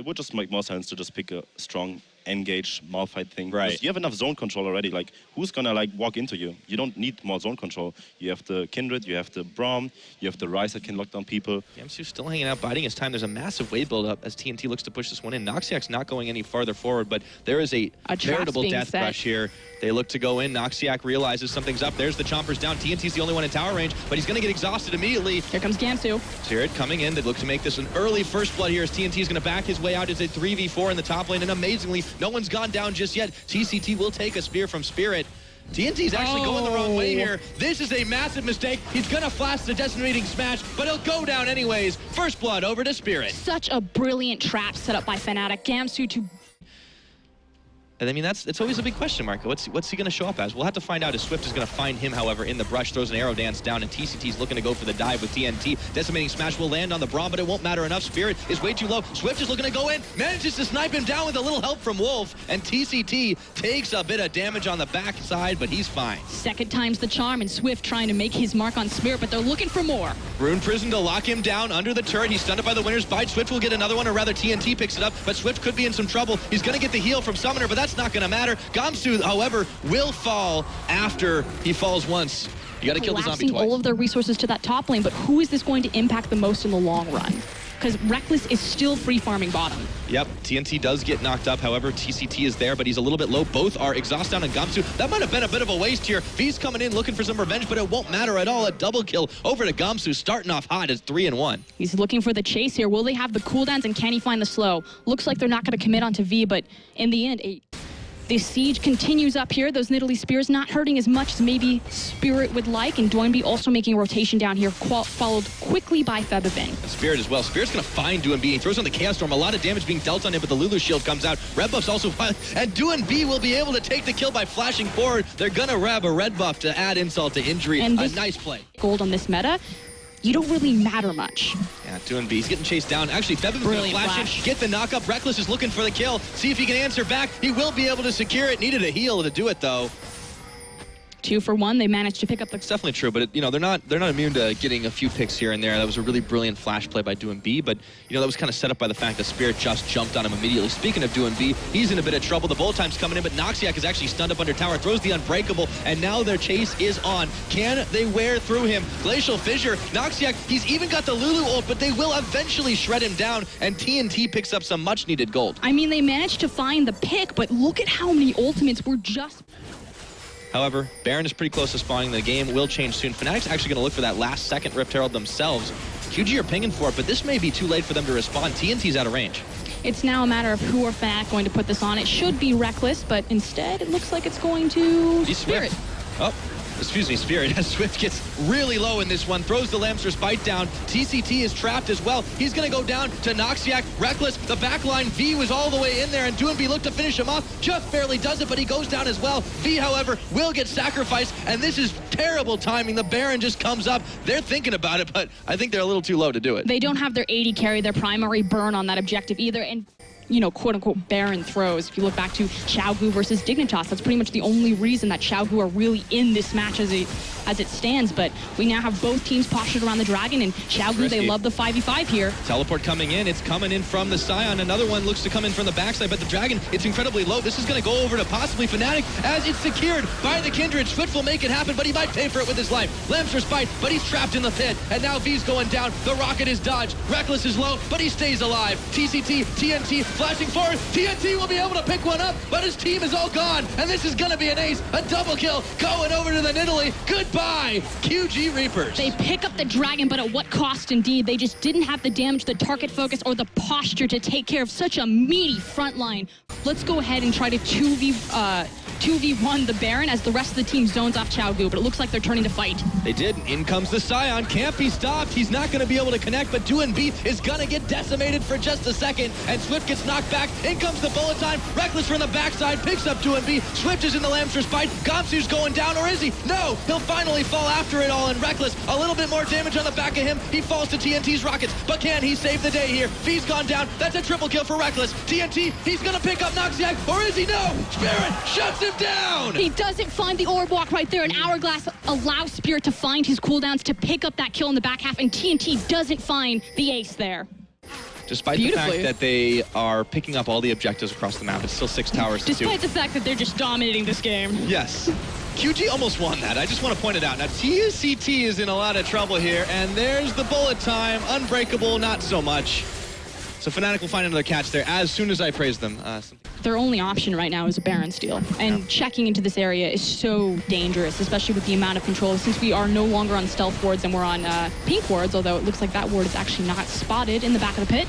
it would just make more sense to just pick a strong, engaged Malphite thing. Right. You have enough zone control already. Like, who's gonna like walk into you? You don't need more zone control. You have the Kindred, you have the Braum, you have the Ryze that can lock down people. Gamsu's still hanging out, biding his time. There's a massive wave build up as TNT looks to push this one in. Noxiac's not going any farther forward, but there is a veritable death rush here. They look to go in. Noxiac realizes something's up. There's the Chompers down. TNT's the only one in tower range, but he's going to get exhausted immediately. Here comes Gamsu. Spirit coming in. They look to make this an early first blood here as TNT is going to back his way out. It's a 3v4 in the top lane, and amazingly, no one's gone down just yet. TCT will take a spear from Spirit. TNT's actually going the wrong way here. This is a massive mistake. He's going to flash the decimating smash, but he'll go down anyways. First blood over to Spirit. Such a brilliant trap set up by Fnatic. Gamsu to... And I mean, it's always a big question mark. What's he going to show up as? We'll have to find out as Swift is going to find him, however, in the brush, throws an arrow dance down, and TCT's looking to go for the dive with TNT. Decimating smash will land on the Braum, but it won't matter enough. Spirit is way too low. Swift is looking to go in, manages to snipe him down with a little help from Wolf, and TCT takes a bit of damage on the backside, but he's fine. Second time's the charm, and Swift trying to make his mark on Spirit, but they're looking for more. Rune Prison to lock him down under the turret. He's stunned up by the winner's bite. Swift will get another one, or rather TNT picks it up, but Swift could be in some trouble. He's going to get the heal from Summoner, but that's not going to matter. Gamsu, however, will fall after he falls once. You got to kill the zombie twice. All of their resources to that top lane, but who is this going to impact the most in the long run? Because Reckless is still free farming bottom. Yep, TNT does get knocked up. However, TCT is there, but he's a little bit low. Both are exhausted on Gamsu. That might have been a bit of a waste here. V's coming in looking for some revenge, but it won't matter at all. A double kill over to Gamsu, starting off hot as 3-1. He's looking for the chase here. Will they have the cooldowns, and can he find the slow? Looks like they're not going to commit onto V, but in the end, the siege continues up here. Those Nidalee Spears not hurting as much as maybe Spirit would like, and Doinby also making a rotation down here, followed quickly by Febiving. Spirit as well. Spirit's going to find Doinby. He throws on the Chaos Storm. A lot of damage being dealt on him, but the Lulu shield comes out. Red buff's also fine, and Doinby will be able to take the kill by flashing forward. They're going to grab a red buff to add insult to injury. And a nice play. Gold on this meta, you don't really matter much. Yeah, Doinby, he's getting chased down. Actually, Febiving's going to flash in, get the knockup. Reckless is looking for the kill. See if he can answer back. He will be able to secure it. Needed a heal to do it, though. 2 for 1, they managed to pick up the... It's definitely true, but they're not immune to getting a few picks here and there. That was a really brilliant flash play by Doinby, but that was kind of set up by the fact that Spirit just jumped on him immediately. Speaking of Doinby, he's in a bit of trouble. The bullet time's coming in, but Noxiac is actually stunned up under tower, throws the Unbreakable, and now their chase is on. Can they wear through him? Glacial Fissure, Noxiac, he's even got the Lulu ult, but they will eventually shred him down, and TNT picks up some much-needed gold. I mean, they managed to find the pick, but look at how many ultimates were just... However, Baron is pretty close to spawning. The game will change soon. Fnatic's actually going to look for that last second Rift Herald themselves. QG are pinging for it, but this may be too late for them to respond. TNT's out of range. It's now a matter of who are Fnatic going to put this on. It should be Reckless, but instead it looks like it's going to Spirit. Oh. Excuse me, Spirit, as Swift gets really low in this one, throws the Lamster's bite down. TCT is trapped as well. He's going to go down to Noxiac. Reckless, the backline, V was all the way in there, and Doinby looked to finish him off. Just barely does it, but he goes down as well. V, however, will get sacrificed, and this is terrible timing. The Baron just comes up. They're thinking about it, but I think they're a little too low to do it. They don't have their 80 carry, their primary burn on that objective either, and quote-unquote Baron throws. If you look back to Xiaogu versus Dignitas, that's pretty much the only reason that Xiaogu are really in this match as it stands, but we now have both teams postured around the Dragon, and Xiaogu, they love the 5v5 here. Teleport coming in, it's coming in from the Scion. Another one looks to come in from the backside, but the Dragon, it's incredibly low. This is going to go over to possibly Fnatic as it's secured by the Kindred. Swift will make it happen, but he might pay for it with his life. Lamster's fight, but he's trapped in the pit, and now V's going down. The rocket is dodged. Reckless is low, but he stays alive. TCT, TNT, flashing forward. TNT will be able to pick one up, but his team is all gone, and this is going to be an ace. A double kill going over to the Nidalee. Goodbye, QG Reapers. They pick up the Dragon, but at what cost indeed? They just didn't have the damage, the target focus, or the posture to take care of such a meaty front line. Let's go ahead and try to 2v1 the Baron as the rest of the team zones off Xiaogu, but it looks like they're turning to fight. They did. In comes the Scion. Can't be stopped. He's not going to be able to connect, but Doinby is going to get decimated for just a second, and Swift gets knocked back. In comes the bullet time. Reckless from the backside picks up Doinby. Swift is in the Lamster's fight. Gamsu's going down, or is he? No! He'll finally fall after it all, and Reckless, a little bit more damage on the back of him. He falls to TNT's rockets, but can he save the day here? V's gone down. That's a triple kill for Reckless. TNT, he's going to pick up Noxiac, or is he? No! Spirit shuts him down! He doesn't find the orb walk right there, and Hourglass allows Spirit to find his cooldowns to pick up that kill in the back half, and TNT doesn't find the ace there. Despite the fact that they are picking up all the objectives across the map, it's still 6 towers to 2. Despite the fact that they're just dominating this game. Yes. QG almost won that. I just want to point it out. Now, TCT is in a lot of trouble here, and there's the bullet time. Unbreakable, not so much. So Fnatic will find another catch there as soon as I praise them. Their only option right now is a Baron steal. And checking into this area is so dangerous, especially with the amount of control. Since we are no longer on stealth wards and we're on pink wards, although it looks like that ward is actually not spotted in the back of the pit.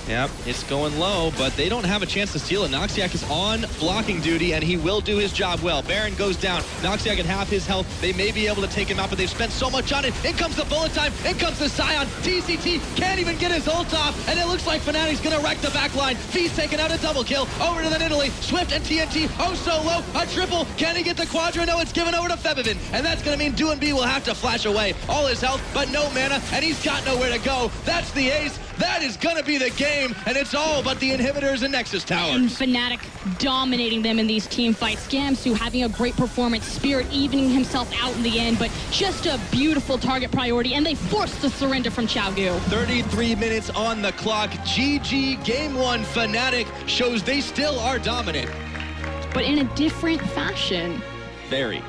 Yep, it's going low, but they don't have a chance to steal it. Noxiac is on blocking duty, and he will do his job well. Baron goes down. Noxiac at half his health. They may be able to take him out, but they've spent so much on it. In comes the bullet time. In comes the Scion. TCT can't even get his ult off, and it looks like Fnatic's going to wreck the back line. V's taking out a double kill. Over to the Nidalee. Swift and TNT. Oh, so low. A triple. Can he get the quadra? No, it's given over to Febiven, and that's going to mean DoinB will have to flash away all his health, but no mana, and he's got nowhere to go. That's the ace. That is going to be the game, and it's all but the inhibitors and Nexus towers. And Fnatic dominating them in these team fights. Gamsu having a great performance, Spirit evening himself out in the end, but just a beautiful target priority, and they forced the surrender from CSGO. 33 minutes on the clock. GG Game 1. Fnatic shows they still are dominant. But in a different fashion. Very.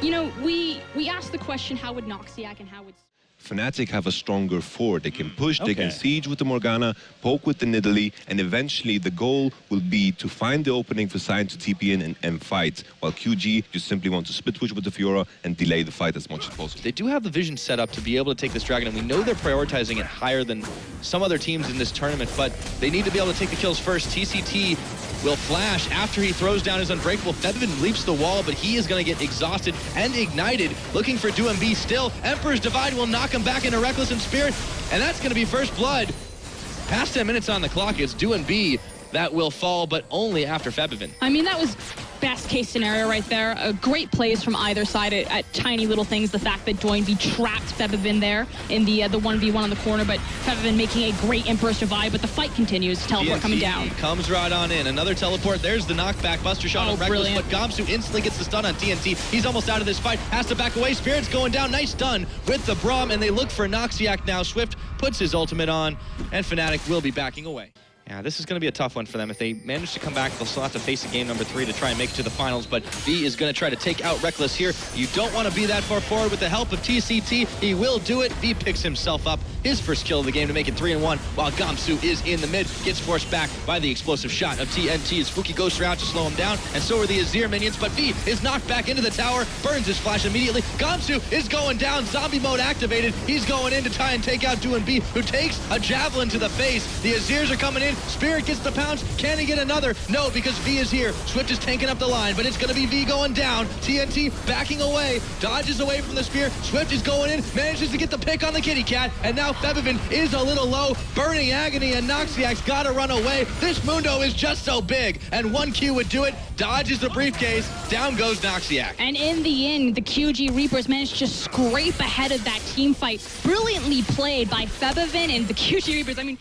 You know, we asked the question, how would Noxiac and how would... Fnatic have a stronger forward. They can push, they can siege with the Morgana, poke with the Nidalee, and eventually the goal will be to find the opening for Sion to TP in and fight, while QG just simply want to split push with the Fiora and delay the fight as much as possible. They do have the vision set up to be able to take this Dragon, and we know they're prioritizing it higher than some other teams in this tournament, but they need to be able to take the kills first. TCT will flash after he throws down his Unbreakable. Febiven leaps the wall, but he is going to get exhausted and ignited, looking for DoinB still. Emperor's Divide will knock him back into Reckless and Spirit, and that's going to be first blood. Past 10 minutes on the clock, it's DoinB that will fall, but only after Febiven. I mean, that was best case scenario right there. Great plays from either side at tiny little things. The fact that DoinB trapped Febiven there in the 1v1 on the corner, but Febiven making a great Emperor's Divide, but the fight continues. Teleport coming down. Comes right on in. Another teleport. There's the knockback. Buster shot on Reckless, but Gamsu instantly gets the stun on TNT. He's almost out of this fight. Has to back away. Spirit's going down. Nice stun with the Braum, and they look for Noxiac now. Swift puts his ultimate on, and Fnatic will be backing away. Yeah, this is going to be a tough one for them. If they manage to come back, they'll still have to face a game number 3 to try and make it to the finals, but V is going to try to take out Reckless here. You don't want to be that far forward. With the help of TCT, he will do it. V picks himself up, his first kill of the game to make it 3-1, while Gamsu is in the mid, gets forced back by the explosive shot of TNT. Spooky Ghost Ray out to slow him down, and so are the Azir minions, but V is knocked back into the tower, burns his flash immediately. Gamsu is going down, zombie mode activated. He's going in to try and take out DoinB, who takes a javelin to the face. The Azirs are coming in. Spirit gets the pounce. Can he get another? No, because V is here. Swift is tanking up the line, but it's going to be V going down. TNT backing away, dodges away from the spear. Swift is going in, manages to get the pick on the kitty cat, and now Febiven is a little low. Burning Agony, and Noxiac's got to run away. This Mundo is just so big, and 1Q would do it. Dodges the briefcase. Down goes Noxiac. And in the end, the QG Reapers managed to scrape ahead of that team fight. Brilliantly played by Febiven and the QG Reapers. I mean,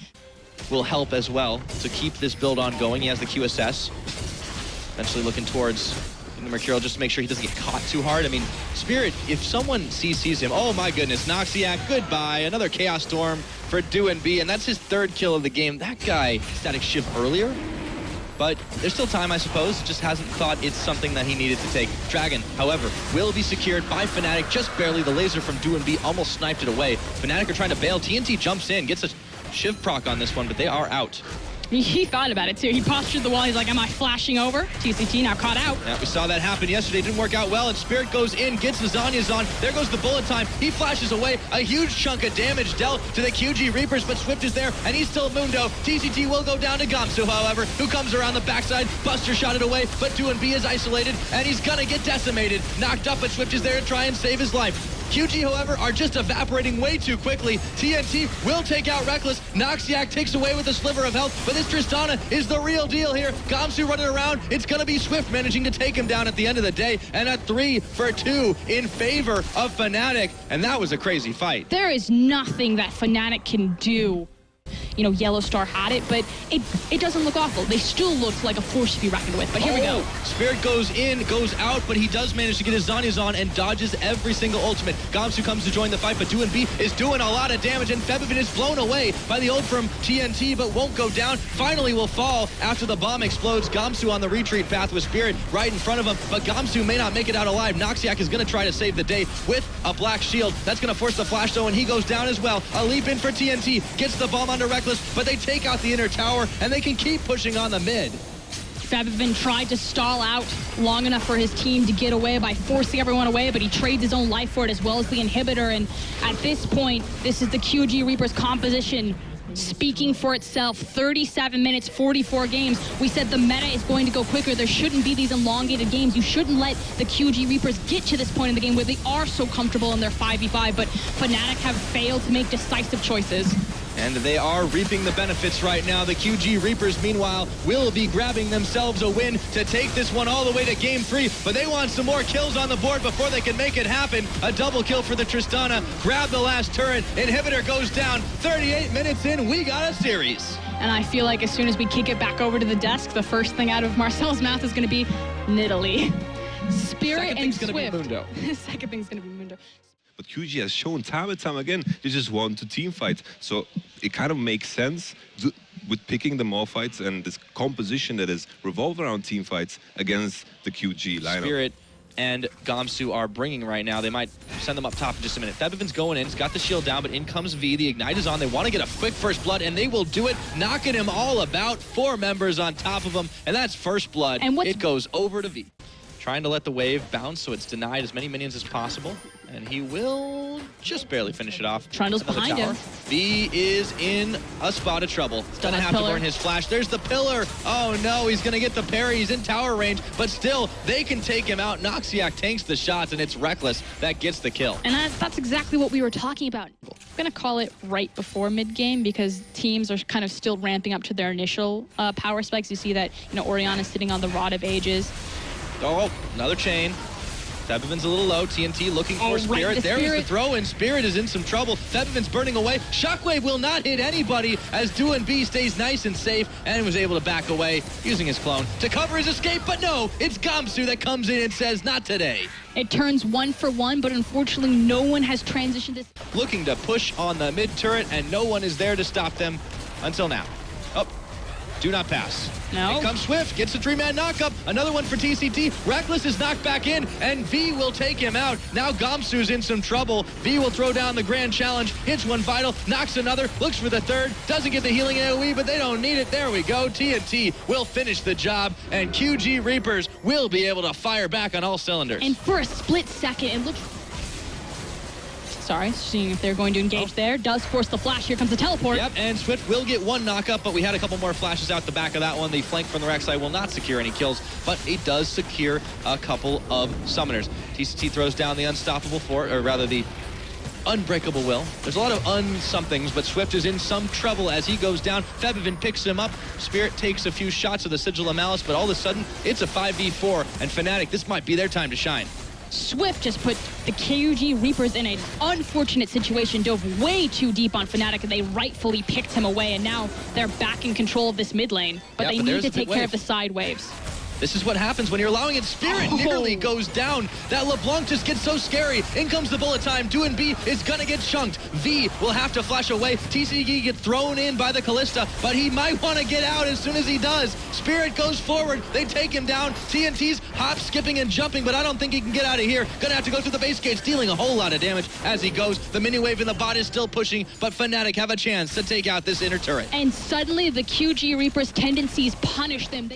will help as well to keep this build on going. He has the QSS. Eventually looking towards the Mercurial just to make sure he doesn't get caught too hard. I mean, Spirit, if someone CCs him, oh my goodness, Noxiac, goodbye. Another Chaos Storm for DoinB, and that's his 3rd kill of the game. That guy static shift earlier, but there's still time, I suppose. Just hasn't thought it's something that he needed to take. Dragon, however, will be secured by Fnatic, just barely. The laser from DoinB almost sniped it away. Fnatic are trying to bail. TNT jumps in, gets a Shiv proc on this one, but they are out. He thought about it too. He postured the wall. He's like, am I flashing over? TCT now caught out. Yeah, we saw that happen yesterday. Didn't work out well, and Spirit goes in, gets the Zhonya's on. There goes the bullet time. He flashes away. A huge chunk of damage dealt to the QG Reapers, but Swift is there, and he's still Mundo. TCT will go down to Gamsu, however, who comes around the backside. Buster shot it away, but DoinB is isolated, and he's gonna get decimated. Knocked up, but Swift is there to try and save his life. QG, however, are just evaporating way too quickly. TNT will take out Reckless. Noxiac takes away with a sliver of health, but this Tristana is the real deal here. Gamsu running around. It's going to be Swift managing to take him down at the end of the day, and a 3-for-2 in favor of Fnatic, and that was a crazy fight. There is nothing that Fnatic can do. you know, Yellow Star had it, but it doesn't look awful. They still look like a force to be reckoned with, but here we go. Spirit goes in, goes out, but he does manage to get his Zanyas on and dodges every single ultimate. Gamsu comes to join the fight, but DoNB is doing a lot of damage, and Febvin is blown away by the ult from TNT, but won't go down. Finally will fall after the bomb explodes. Gamsu on the retreat path with Spirit right in front of him, but Gamsu may not make it out alive. Noxiac is going to try to save the day with a black shield. That's going to force the flash though, and he goes down as well. A leap in for TNT, gets the bomb onto Reckless, but they take out the inner tower, and they can keep pushing on the mid. Febvin tried to stall out long enough for his team to get away by forcing everyone away, but he trades his own life for it as well as the inhibitor, and at this point, this is the QG Reapers composition speaking for itself. 37 minutes, 44 games. We said the meta is going to go quicker. There shouldn't be these elongated games. You shouldn't let the QG Reapers get to this point in the game where they are so comfortable in their 5v5, but Fnatic have failed to make decisive choices. And they are reaping the benefits right now. The QG Reapers, meanwhile, will be grabbing themselves a win to take this one all the way to Game 3, but they want some more kills on the board before they can make it happen. A double kill for the Tristana. Grab the last turret. Inhibitor goes down. 38 minutes in, we got a series. And I feel like as soon as we kick it back over to the desk, the first thing out of Marcel's mouth is going to be Nidalee. Spirit and Swift. Second thing's going to be Mundo. But QG has shown time and time again, they just want to team fight. So it kind of makes sense with picking the more fights and this composition that is revolved around team fights against the QG lineup. Spirit and Gamsu are bringing right now. They might send them up top in just a minute. Febvin's going in. He's got the shield down, but in comes V. The Ignite is on. They want to get a quick first blood, and they will do it, knocking him all about. 4 members on top of him, and that's first blood. And it goes over to V. Trying to let the wave bounce so it's denied as many minions as possible. And he will just barely finish it off. Trundle's behind him. V is in a spot of trouble. Gonna have to burn his flash. There's the pillar. Oh no, he's gonna get the parry. He's in tower range, but still, they can take him out. Noxiac tanks the shots, and it's Reckless that gets the kill. And that's exactly what we were talking about. I'm gonna call it right before mid-game because teams are kind of still ramping up to their initial power spikes. You see that, you know, Orianna's sitting on the Rod of Ages. Oh, another chain. Febvin's a little low. TNT looking for Spirit. Right, There's the throw, and Spirit is in some trouble. Febvin's burning away. Shockwave will not hit anybody as DoNB stays nice and safe and was able to back away using his clone to cover his escape. But no, it's Gamsu that comes in and says, not today. It turns 1 for 1, but unfortunately no one has transitioned this. Looking to push on the mid turret, and no one is there to stop them until now. Oh. Do not pass. No. In comes Swift, gets a 3-man knockup. Another one for TCT. Reckless is knocked back in, and V will take him out. Now Gamsu's in some trouble. V will throw down the grand challenge, hits one vital, knocks another, looks for the third, doesn't get the healing AoE, but they don't need it. There we go. TNT will finish the job, and QG Reapers will be able to fire back on all cylinders. And for a split second, it looks... Sorry, seeing if they're going to engage there. Does force the flash. Here comes the teleport. Yep, and Swift will get one knockup, but we had a couple more flashes out the back of that one. The flank from the Rek'Sai will not secure any kills, but it does secure a couple of summoners. TCT throws down the unstoppable or rather the unbreakable will. There's a lot of unsomethings, but Swift is in some trouble as he goes down. Febvin picks him up. Spirit takes a few shots of the Sigil of Malice, but all of a sudden, it's a 5v4, and Fnatic, this might be their time to shine. Swift just put the KUG Reapers in an unfortunate situation, dove way too deep on Fnatic, and they rightfully picked him away, and now they're back in control of this mid lane. But they need to take care of the side waves. This is what happens when you're allowing it. Spirit nearly goes down. That LeBlanc just gets so scary. In comes the bullet time. DoNB is gonna get chunked. V will have to flash away. TCG gets thrown in by the Callista, but he might want to get out as soon as he does. Spirit goes forward. They take him down. TNT's hop, skipping, and jumping, but I don't think he can get out of here. Gonna have to go through the base gates, dealing a whole lot of damage as he goes. The mini wave in the bot is still pushing, but Fnatic have a chance to take out this inner turret. And suddenly the QG Reapers' tendencies punish them.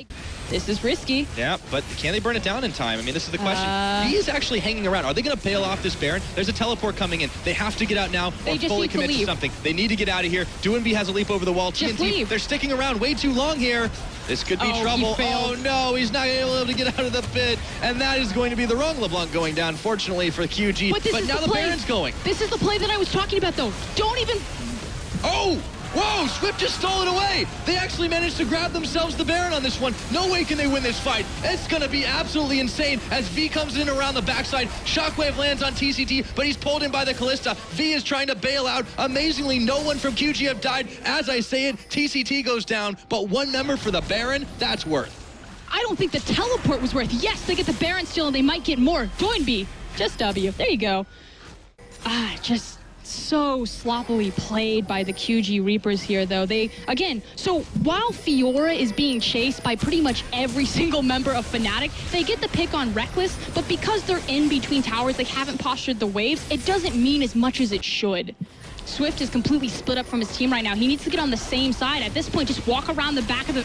This is risky. Yeah, but can they burn it down in time? I mean, this is the question. He is actually hanging around. Are they going to bail off this Baron? There's a teleport coming in. They have to get out now or fully commit to something. They need to get out of here. DoNB has a leap over the wall. TNT, they're sticking around way too long here. This could be trouble. Oh no, he's not able to get out of the pit. And that is going to be the wrong LeBlanc going down, fortunately for QG. But now the Baron's going. This is the play that I was talking about, though. Don't even... Oh! Whoa, Swift just stole it away. They actually managed to grab themselves the Baron on this one. No way can they win this fight. It's going to be absolutely insane as V comes in around the backside. Shockwave lands on TCT, but he's pulled in by the Kalista. V is trying to bail out. Amazingly, no one from QG have died. As I say it, TCT goes down, but one member for the Baron, that's worth. I don't think the teleport was worth. Yes, they get the Baron steal and they might get more. Doinby, just W. There you go. Just so sloppily played by the QG Reapers here, though. So while Fiora is being chased by pretty much every single member of Fnatic, they get the pick on Reckless, but because they're in between towers, they haven't postured the waves, it doesn't mean as much as it should. Swift is completely split up from his team right now. He needs to get on the same side. At this point, just walk around the back of the...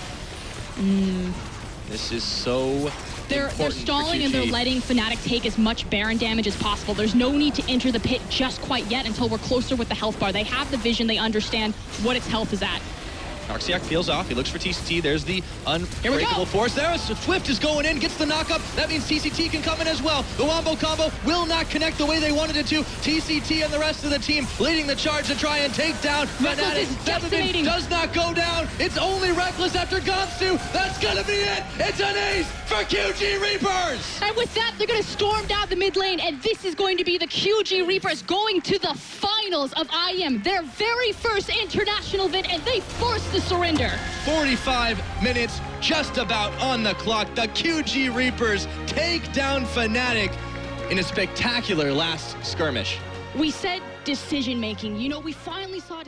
This is so They're stalling and they're letting Fnatic take as much Baron damage as possible. There's no need to enter the pit just quite yet until we're closer with the health bar. They have the vision. They understand what its health is at. Noxiac peels off. He looks for TCT. There's the unbreakable force. There, Swift is going in, gets the knockup. That means TCT can come in as well. The wombo combo will not connect the way they wanted it to. TCT and the rest of the team leading the charge to try and take down Fnatic. Decimating. Does not go down. It's only Reckless after Gonsu. That's gonna be it. It's an ace for QG Reapers. And with that, they're gonna storm down the mid lane, and this is going to be the QG Reapers going to the finals of IEM, their very first international event, and they forced the surrender. 45 minutes just about on the clock. The QG Reapers take down Fnatic in a spectacular last skirmish. We said decision making. You know, we finally saw